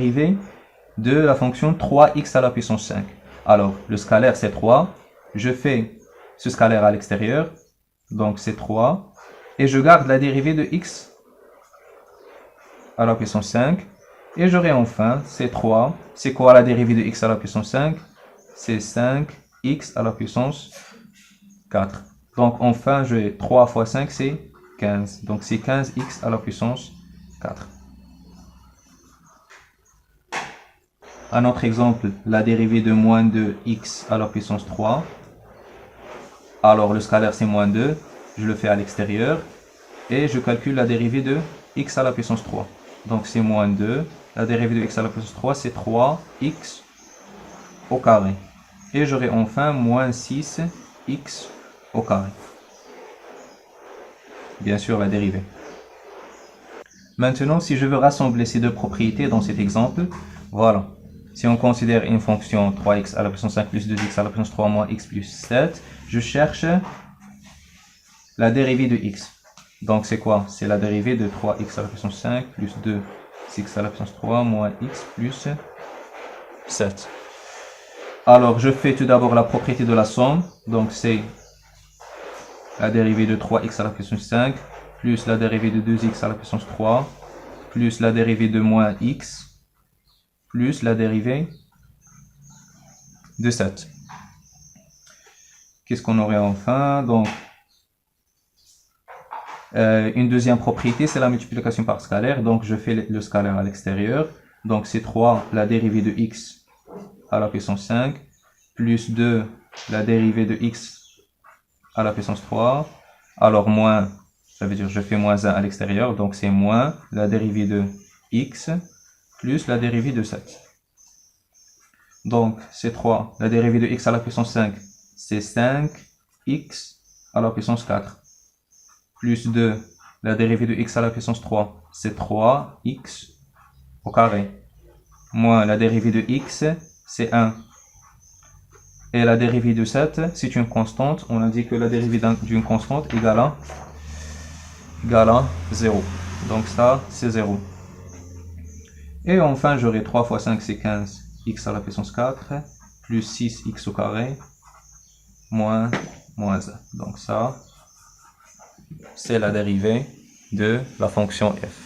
dérivée de la fonction 3x à la puissance 5. Alors, le scalaire, c'est 3. Je fais ce scalaire à l'extérieur. Donc, c'est 3. Et je garde la dérivée de x à la puissance 5. Et j'aurai enfin, c'est 3. C'est quoi la dérivée de x à la puissance 5? C'est 5x à la puissance 4. Donc, enfin, j'ai 3 fois 5, c'est 15. Donc, c'est 15x à la puissance 4. Un autre exemple, la dérivée de moins 2x à la puissance 3. Alors, le scalaire, c'est moins 2. Je le fais à l'extérieur. Et je calcule la dérivée de x à la puissance 3. Donc, c'est moins 2. La dérivée de x à la puissance 3, c'est 3x au carré. Et j'aurai enfin moins 6x au carré. Bien sûr, la dérivée. Maintenant, si je veux rassembler ces deux propriétés dans cet exemple, voilà. Si on considère une fonction 3x à la puissance 5 plus 2x à la puissance 3 moins x plus 7, je cherche la dérivée de x. Donc, c'est quoi? C'est la dérivée de 3x à la puissance 5 plus 2x à la puissance 3 moins x plus 7. Alors, je fais tout d'abord la propriété de la somme. Donc, c'est la dérivée de 3x à la puissance 5 plus la dérivée de 2x à la puissance 3 plus la dérivée de moins x plus la dérivée de 7. Qu'est-ce qu'on aurait enfin? Donc, une deuxième propriété, c'est la multiplication par scalaire. Donc, je fais le scalaire à l'extérieur. Donc, c'est 3, la dérivée de x à la puissance 5, plus 2, la dérivée de x à la puissance 3. Alors, moins, ça veut dire je fais moins 1 à l'extérieur. Donc, c'est moins la dérivée de x plus la dérivée de 7. Donc, c'est 3, la dérivée de x à la puissance 5, c'est 5x à la puissance 4. Plus 2, la dérivée de x à la puissance 3, c'est 3x au carré. Moins la dérivée de x, c'est 1. Et la dérivée de 7, c'est une constante. On a dit que la dérivée d'une constante égale à 0. Donc ça, c'est 0. Et enfin, j'aurai 3 fois 5, c'est 15x à la puissance 4, plus 6x au carré, moins 1. Donc ça, c'est la dérivée de la fonction f.